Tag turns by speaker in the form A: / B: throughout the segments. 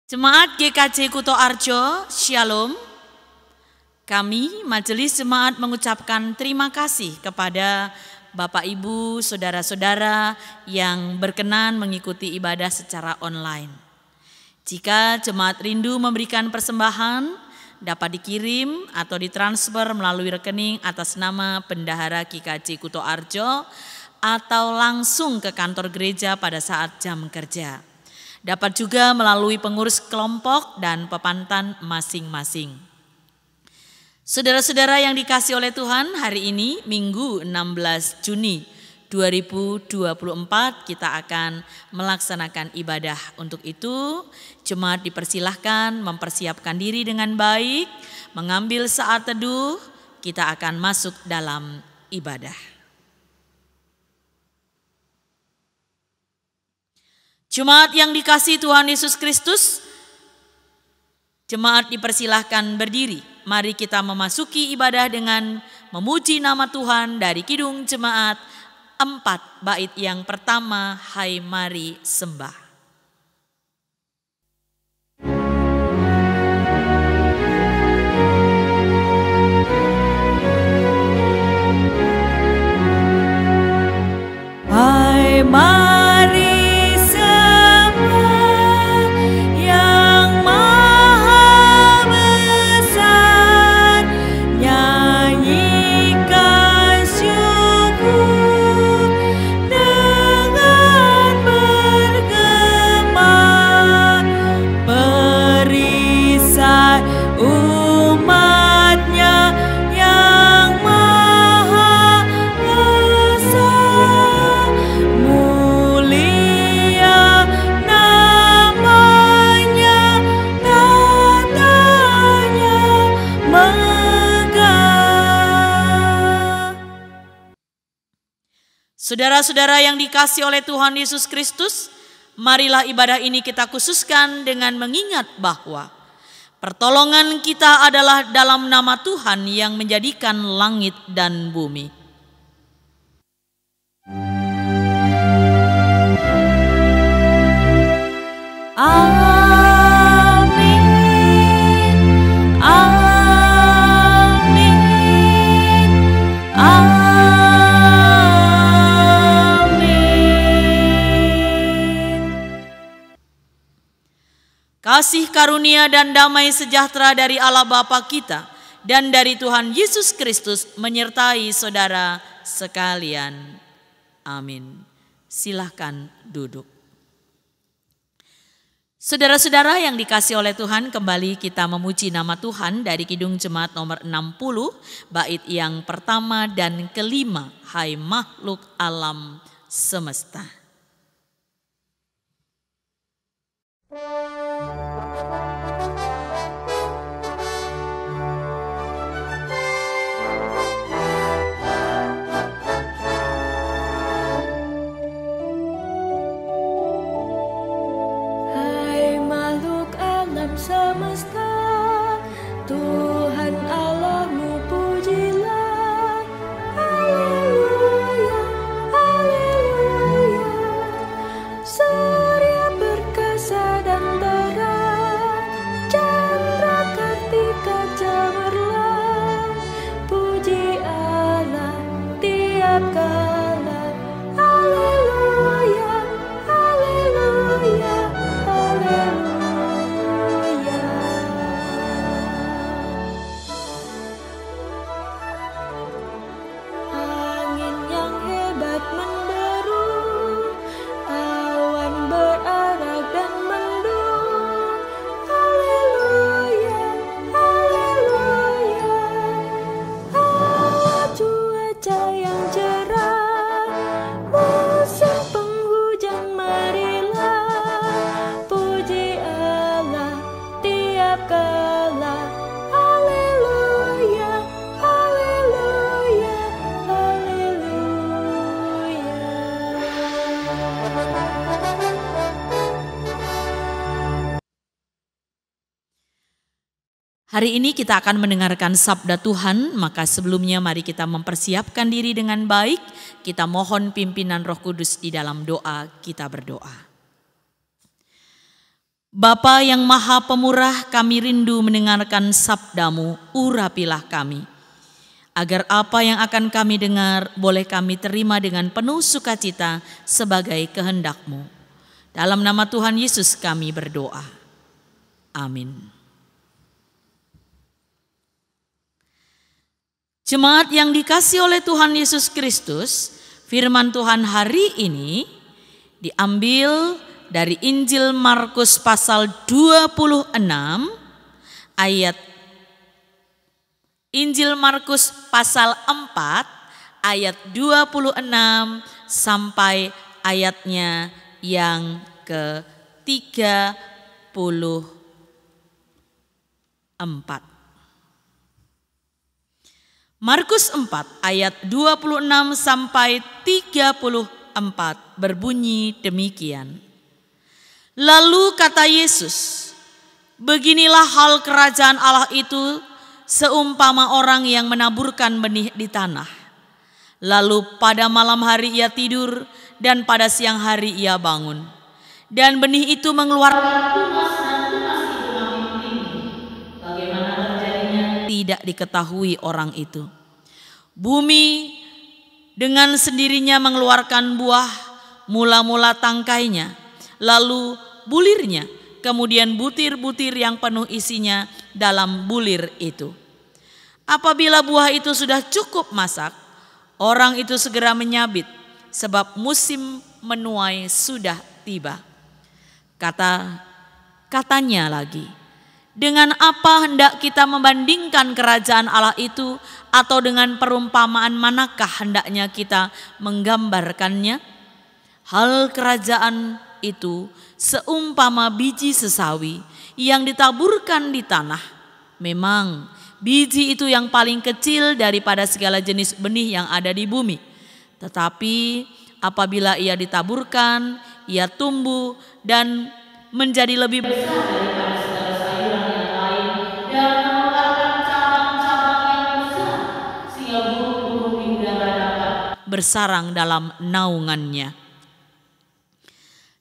A: Jemaat GKJ Kuto Arjo, Shalom. Kami, Majelis Jemaat, mengucapkan terima kasih kepada Bapak Ibu, Saudara-saudara yang berkenan mengikuti ibadah secara online. Jika jemaat rindu memberikan persembahan, dapat dikirim atau ditransfer melalui rekening atas nama Bendahara GKJ Kuto Arjo atau langsung ke kantor gereja pada saat jam kerja. Dapat juga melalui pengurus kelompok dan pepantan masing-masing. Saudara-saudara yang dikasihi oleh Tuhan, hari ini Minggu 16 Juni 2024 kita akan melaksanakan ibadah. Untuk itu, jemaat dipersilahkan mempersiapkan diri dengan baik, mengambil saat teduh, kita akan masuk dalam ibadah. Jemaat yang dikasihi Tuhan Yesus Kristus, jemaat dipersilahkan berdiri. Mari kita memasuki ibadah dengan memuji nama Tuhan dari Kidung Jemaat 4 bait yang pertama, Hai Mari Sembah. Hai mari Saudara-saudara yang dikasihi oleh Tuhan Yesus Kristus, marilah ibadah ini kita khususkan dengan mengingat bahwa pertolongan kita adalah dalam nama Tuhan yang menjadikan langit dan bumi. Kasih karunia dan damai sejahtera dari Allah Bapa kita dan dari Tuhan Yesus Kristus menyertai saudara sekalian. Amin. Silahkan duduk. Saudara-saudara yang dikasihi oleh Tuhan, kembali kita memuji nama Tuhan dari Kidung Jemaat nomor 60, bait yang pertama dan kelima, Hai makhluk alam semesta.
B: Semesta, Tuhan Allahmu pujilah, haleluya, haleluya. Surya perkasa dan terang, chandra kartika cemerlang, puji Allah tiap kala, haleluya, haleluya, haleluya.
A: Hari ini kita akan mendengarkan sabda Tuhan, maka sebelumnya mari kita mempersiapkan diri dengan baik. Kita mohon pimpinan Roh Kudus di dalam doa, kita berdoa. Bapa yang Maha Pemurah, kami rindu mendengarkan sabda-Mu, urapilah kami. Agar apa yang akan kami dengar boleh kami terima dengan penuh sukacita sebagai kehendak-Mu. Dalam nama Tuhan Yesus kami berdoa. Amin. Jemaat yang dikasihi oleh Tuhan Yesus Kristus, firman Tuhan hari ini diambil dari Injil Markus pasal 26 ayat Injil Markus pasal 4 ayat 26 sampai ayatnya yang ke-34. Markus 4 ayat 26 sampai 34 berbunyi demikian. Lalu kata Yesus, beginilah hal kerajaan Allah itu seumpama orang yang menaburkan benih di tanah. Lalu pada malam hari ia tidur dan pada siang hari ia bangun. Dan benih itu mengeluarkan tunas dan tunas itu makin tinggi. Bagaimana terjadinya tidak diketahui orang itu. Bumi dengan sendirinya mengeluarkan buah, mula-mula tangkainya, lalu bulirnya, kemudian butir-butir yang penuh isinya dalam bulir itu. Apabila buah itu sudah cukup masak, orang itu segera menyabit, sebab musim menuai sudah tiba. Katanya lagi, dengan apa hendak kita membandingkan kerajaan Allah itu, atau dengan perumpamaan manakah hendaknya kita menggambarkannya? Hal kerajaan itu seumpama biji sesawi yang ditaburkan di tanah. Memang biji itu yang paling kecil daripada segala jenis benih yang ada di bumi. Tetapi apabila ia ditaburkan, ia tumbuh dan menjadi lebih besar daripada segala sayuran yang lain dan mengeluarkan cabang-cabang yang besar, sehingga burung-burung di udara dapat bersarang dalam naungannya.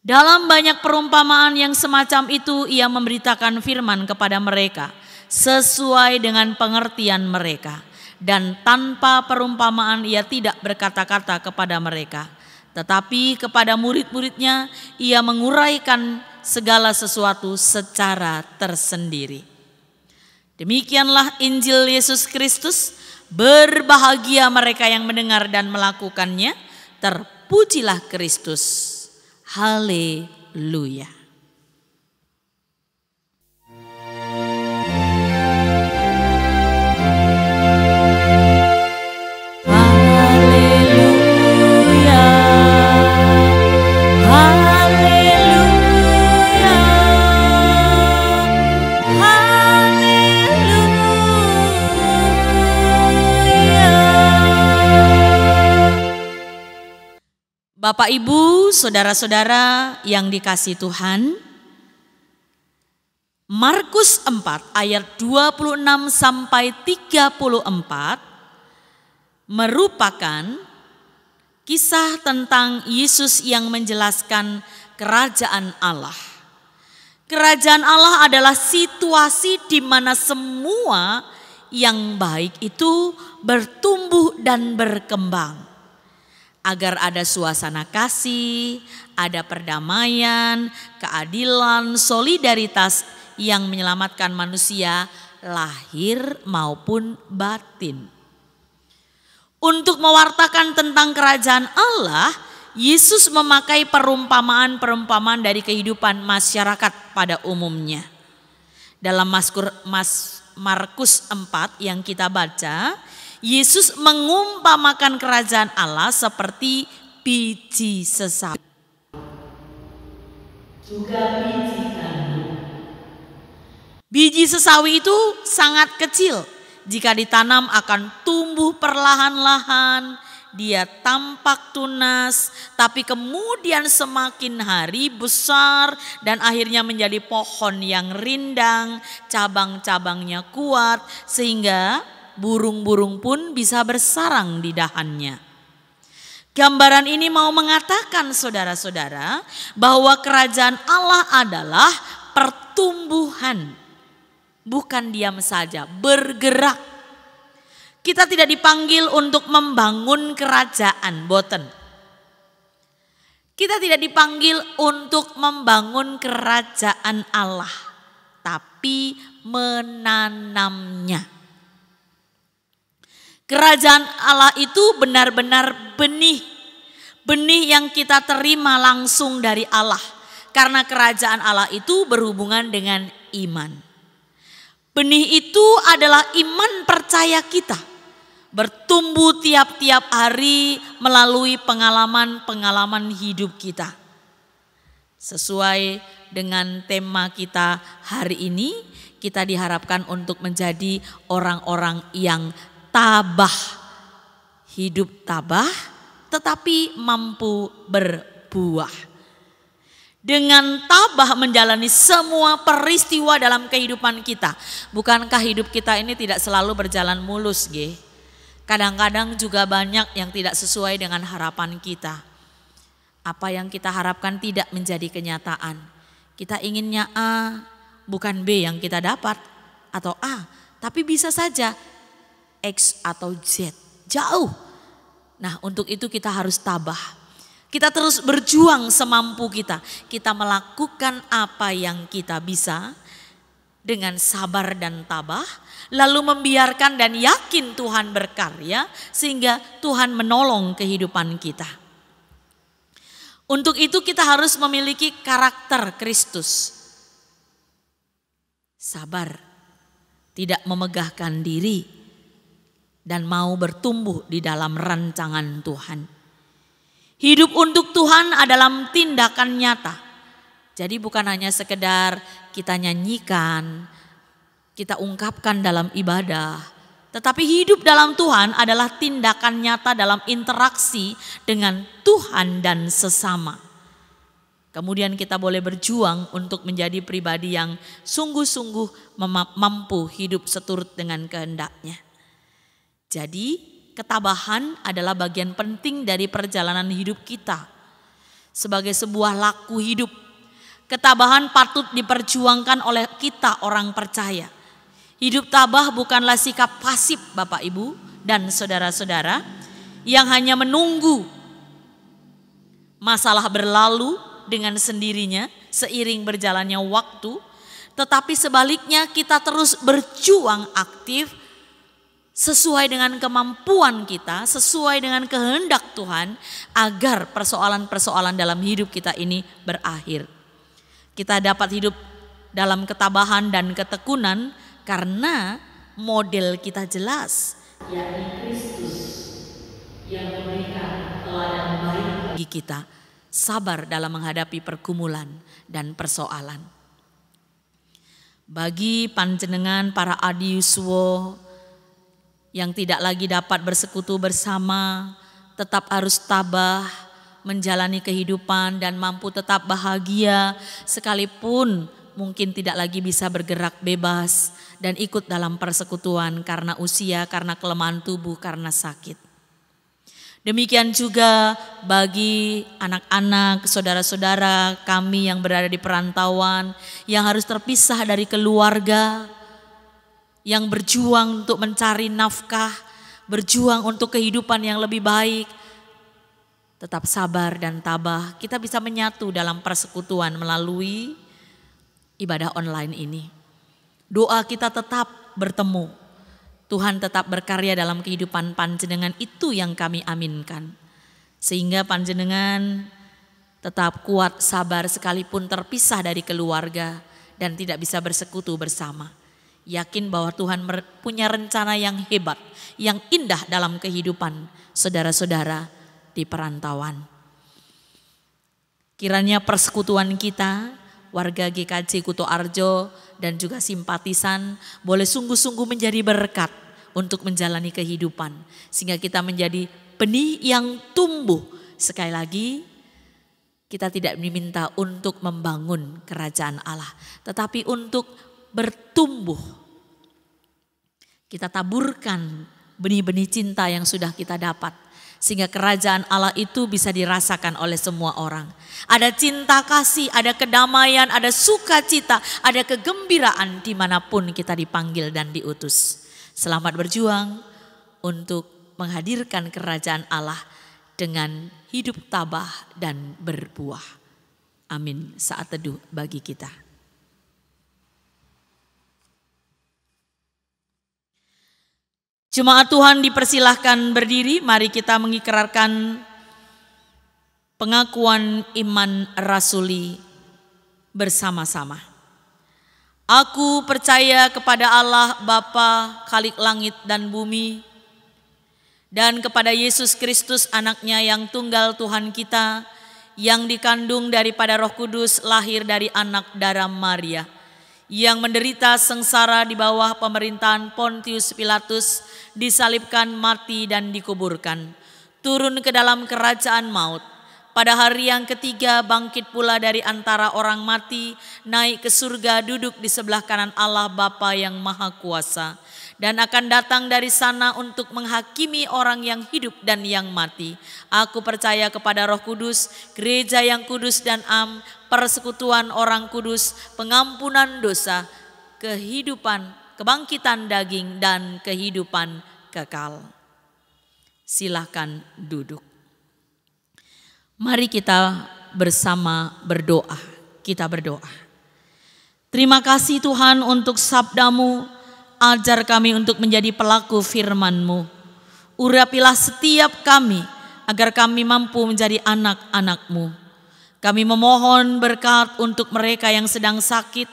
A: Dalam banyak perumpamaan yang semacam itu, ia memberitakan firman kepada mereka sesuai dengan pengertian mereka. Dan tanpa perumpamaan ia tidak berkata-kata kepada mereka. Tetapi kepada murid-muridnya ia menguraikan segala sesuatu secara tersendiri. Demikianlah Injil Yesus Kristus. Berbahagia mereka yang mendengar dan melakukannya. Terpujilah Kristus. Haleluya. Haleluya. Haleluya. Bapak, Ibu, saudara-saudara yang dikasihi Tuhan, Markus 4 ayat 26 sampai 34 merupakan kisah tentang Yesus yang menjelaskan kerajaan Allah. Kerajaan Allah adalah situasi di mana semua yang baik itu bertumbuh dan berkembang. Agar ada suasana kasih, ada perdamaian, keadilan, solidaritas yang menyelamatkan manusia lahir maupun batin. Untuk mewartakan tentang kerajaan Allah, Yesus memakai perumpamaan-perumpamaan dari kehidupan masyarakat pada umumnya. Dalam Markus 4 yang kita baca, Yesus mengumpamakan kerajaan Allah seperti biji sesawi. Juga biji gandum. Biji sesawi itu sangat kecil. Jika ditanam akan tumbuh perlahan-lahan. Dia tampak tunas, tapi kemudian semakin hari besar dan akhirnya menjadi pohon yang rindang, cabang-cabangnya kuat sehingga burung-burung pun bisa bersarang di dahannya. Gambaran ini mau mengatakan saudara-saudara bahwa kerajaan Allah adalah pertumbuhan. Bukan diam saja, bergerak. Kita tidak dipanggil untuk membangun kerajaan, boten. Kita tidak dipanggil untuk membangun kerajaan Allah, tapi menanamnya. Kerajaan Allah itu benar-benar benih. Benih yang kita terima langsung dari Allah. Karena kerajaan Allah itu berhubungan dengan iman. Benih itu adalah iman percaya kita. Bertumbuh tiap-tiap hari melalui pengalaman-pengalaman hidup kita. Sesuai dengan tema kita hari ini, kita diharapkan untuk menjadi orang-orang yang tabah. Hidup tabah tetapi mampu berbuah. Dengan tabah menjalani semua peristiwa dalam kehidupan kita. Bukankah hidup kita ini tidak selalu berjalan mulus, G? Kadang-kadang juga banyak yang tidak sesuai dengan harapan kita. Apa yang kita harapkan tidak menjadi kenyataan. Kita inginnya A, bukan B yang kita dapat. Atau A, tapi bisa saja X atau Z. Jauh. Nah, untuk itu kita harus tabah. Kita terus berjuang semampu kita. Kita melakukan apa yang kita bisa dengan sabar dan tabah. Lalu membiarkan dan yakin Tuhan berkarya sehingga Tuhan menolong kehidupan kita. Untuk itu kita harus memiliki karakter Kristus. Sabar, tidak memegahkan diri, dan mau bertumbuh di dalam rancangan Tuhan. Hidup untuk Tuhan adalah tindakan nyata. Jadi bukan hanya sekedar kita nyanyikan, kita ungkapkan dalam ibadah. Tetapi hidup dalam Tuhan adalah tindakan nyata dalam interaksi dengan Tuhan dan sesama. Kemudian kita boleh berjuang untuk menjadi pribadi yang sungguh-sungguh mampu hidup seturut dengan kehendak-Nya. Jadi ketabahan adalah bagian penting dari perjalanan hidup kita. Sebagai sebuah laku hidup, ketabahan patut diperjuangkan oleh kita orang percaya. Hidup tabah bukanlah sikap pasif Bapak Ibu dan saudara-saudara yang hanya menunggu masalah berlalu dengan sendirinya seiring berjalannya waktu. Tetapi sebaliknya kita terus berjuang aktif sesuai dengan kemampuan kita, sesuai dengan kehendak Tuhan agar persoalan-persoalan dalam hidup kita ini berakhir. Kita dapat hidup dalam ketabahan dan ketekunan karena model kita jelas, yakni Kristus yang memberikan teladan baik bagi kita, sabar dalam menghadapi pergumulan dan persoalan. Bagi panjenengan para adi yuswa yang tidak lagi dapat bersekutu bersama, tetap harus tabah, menjalani kehidupan dan mampu tetap bahagia sekalipun mungkin tidak lagi bisa bergerak bebas dan ikut dalam persekutuan karena usia, karena kelemahan tubuh, karena sakit. Demikian juga bagi anak-anak, saudara-saudara kami yang berada di perantauan, yang harus terpisah dari keluarga, yang berjuang untuk mencari nafkah, berjuang untuk kehidupan yang lebih baik. Tetap sabar dan tabah, kita bisa menyatu dalam persekutuan melalui ibadah online ini. Doa kita tetap bertemu, Tuhan tetap berkarya dalam kehidupan panjenengan, itu yang kami aminkan. Sehingga panjenengan tetap kuat, sabar sekalipun terpisah dari keluarga dan tidak bisa bersekutu bersama. Yakin bahwa Tuhan punya rencana yang hebat, yang indah dalam kehidupan saudara-saudara di perantauan. Kiranya persekutuan kita, warga GKJ Kuto Arjo dan juga simpatisan boleh sungguh-sungguh menjadi berkat untuk menjalani kehidupan. Sehingga kita menjadi benih yang tumbuh. Sekali lagi, kita tidak diminta untuk membangun kerajaan Allah, tetapi untuk bertumbuh. Kita taburkan benih-benih cinta yang sudah kita dapat, sehingga kerajaan Allah itu bisa dirasakan oleh semua orang. Ada cinta kasih, ada kedamaian, ada sukacita, ada kegembiraan dimanapun kita dipanggil dan diutus. Selamat berjuang untuk menghadirkan kerajaan Allah dengan hidup tabah dan berbuah. Amin. Saat teduh bagi kita. Jemaat Tuhan dipersilahkan berdiri, mari kita mengikrarkan pengakuan iman rasuli bersama-sama. Aku percaya kepada Allah Bapa, Khalik langit dan bumi, dan kepada Yesus Kristus anaknya yang tunggal Tuhan kita, yang dikandung daripada Roh Kudus, lahir dari anak darah Maria, yang menderita sengsara di bawah pemerintahan Pontius Pilatus, disalibkan, mati dan dikuburkan, turun ke dalam kerajaan maut. Pada hari yang ketiga bangkit pula dari antara orang mati, naik ke surga, duduk di sebelah kanan Allah Bapa yang Maha Kuasa, dan akan datang dari sana untuk menghakimi orang yang hidup dan yang mati. Aku percaya kepada Roh Kudus, gereja yang kudus dan am, persekutuan orang kudus, pengampunan dosa, kehidupan, kebangkitan daging dan kehidupan kekal. Silakan duduk. Mari kita bersama berdoa. Kita berdoa. Terima kasih Tuhan untuk sabda-Mu. Ajar kami untuk menjadi pelaku firman-Mu. Urapilah setiap kami agar kami mampu menjadi anak-anak-Mu. Kami memohon berkat untuk mereka yang sedang sakit.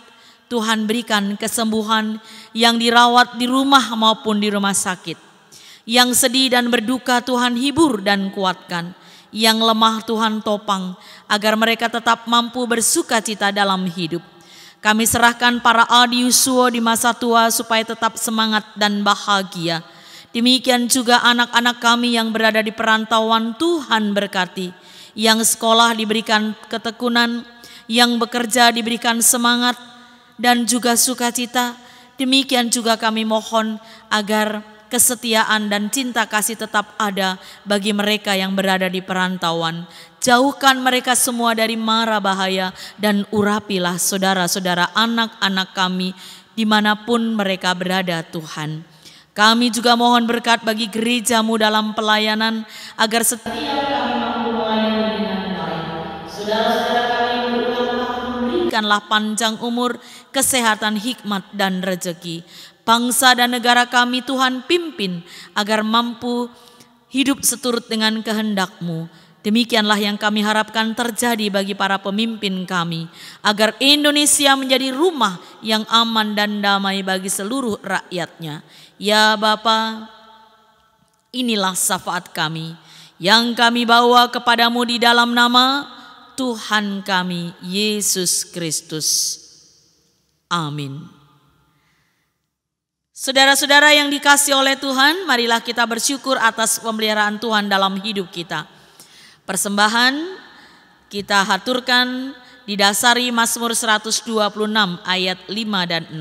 A: Tuhan berikan kesembuhan, yang dirawat di rumah maupun di rumah sakit. Yang sedih dan berduka Tuhan hibur dan kuatkan. Yang lemah Tuhan topang agar mereka tetap mampu bersukacita dalam hidup. Kami serahkan para adiusuo di masa tua supaya tetap semangat dan bahagia. Demikian juga anak-anak kami yang berada di perantauan, Tuhan berkati. Yang sekolah diberikan ketekunan, yang bekerja diberikan semangat dan juga sukacita. Demikian juga kami mohon agar kesetiaan dan cinta kasih tetap ada bagi mereka yang berada di perantauan. Jauhkan mereka semua dari mara bahaya dan urapilah saudara-saudara anak-anak kami dimanapun mereka berada Tuhan. Kami juga mohon berkat bagi gereja-Mu dalam pelayanan agar setiap kami mampu melayani dengan baik. Saudara-saudara kami berulang tahun berikanlah panjang umur, kesehatan, hikmat dan rezeki. Bangsa dan negara kami Tuhan pimpin agar mampu hidup seturut dengan kehendak-Mu. Demikianlah yang kami harapkan terjadi bagi para pemimpin kami, agar Indonesia menjadi rumah yang aman dan damai bagi seluruh rakyatnya. Ya Bapa, inilah syafaat kami yang kami bawa kepadamu di dalam nama Tuhan kami Yesus Kristus. Amin. Saudara-saudara yang dikasihi oleh Tuhan, marilah kita bersyukur atas pemeliharaan Tuhan dalam hidup kita. Persembahan kita haturkan didasari Mazmur 126 ayat 5 dan 6.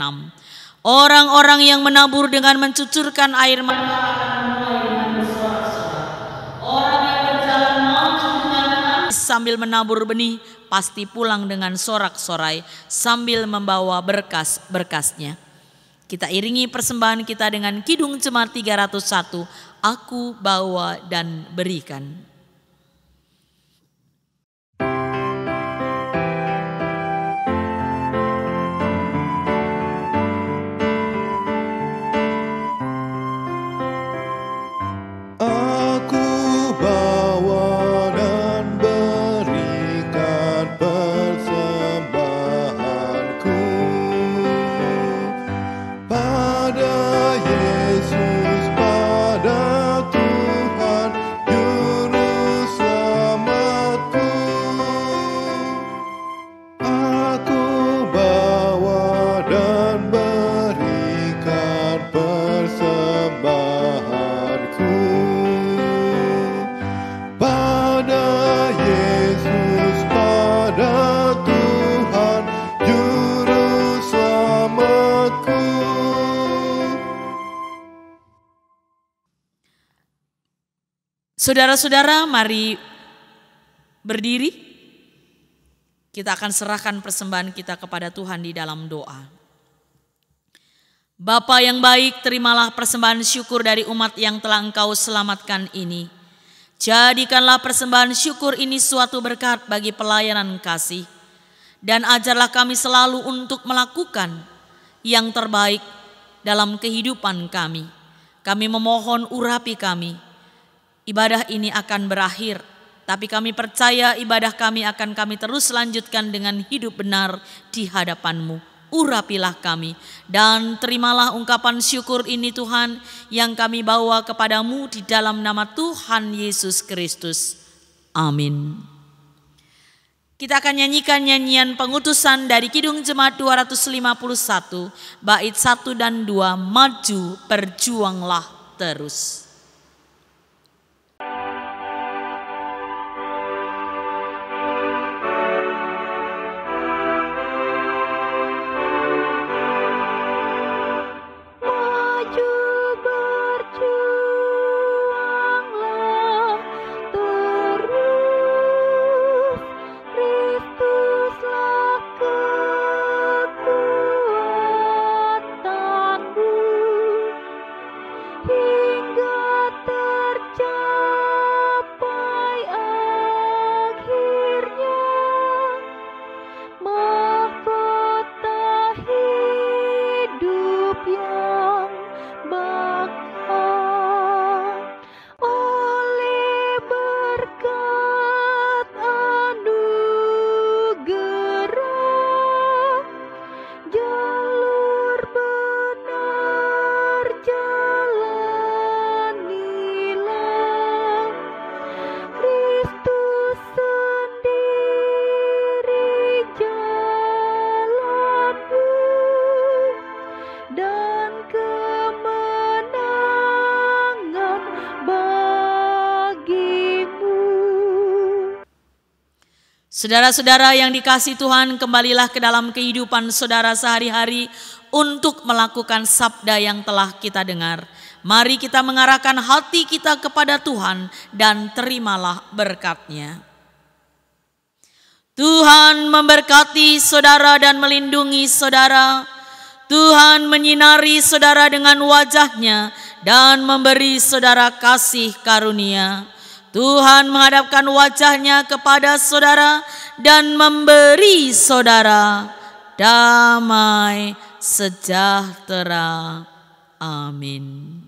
A: Orang-orang yang menabur dengan mencucurkan air mata akan menuai dengan bersorak-sorak. Orang yang berjalan maju dengan tangis sambil menabur benih pasti pulang dengan sorak-sorai sambil membawa berkas-berkasnya. Kita iringi persembahan kita dengan Kidung Jemaat 301, Aku bawa dan berikan.
C: Aku bawa dan berikan persembahanku pada Yesus, pada Tuhan Juru
A: Saudara-saudara, mari berdiri. Kita akan serahkan persembahan kita kepada Tuhan di dalam doa. Bapa yang baik, terimalah persembahan syukur dari umat yang telah Engkau selamatkan ini. Jadikanlah persembahan syukur ini suatu berkat bagi pelayanan kasih. Dan ajarlah kami selalu untuk melakukan yang terbaik dalam kehidupan kami. Kami memohon urapi kami. Ibadah ini akan berakhir, tapi kami percaya ibadah kami akan kami terus lanjutkan dengan hidup benar di hadapan-Mu. Urapilah kami dan terimalah ungkapan syukur ini Tuhan yang kami bawa kepadamu di dalam nama Tuhan Yesus Kristus. Amin. Kita akan nyanyikan nyanyian pengutusan dari Kidung Jemaat 251, bait 1 dan 2, maju berjuanglah terus. Saudara-saudara yang dikasihi Tuhan, kembalilah ke dalam kehidupan saudara sehari-hari untuk melakukan sabda yang telah kita dengar. Mari kita mengarahkan hati kita kepada Tuhan dan terimalah berkat-Nya. Tuhan memberkati saudara dan melindungi saudara. Tuhan menyinari saudara dengan wajah-Nya dan memberi saudara kasih karunia. Tuhan menghadapkan wajah-Nya kepada saudara dan memberi saudara damai sejahtera. Amin.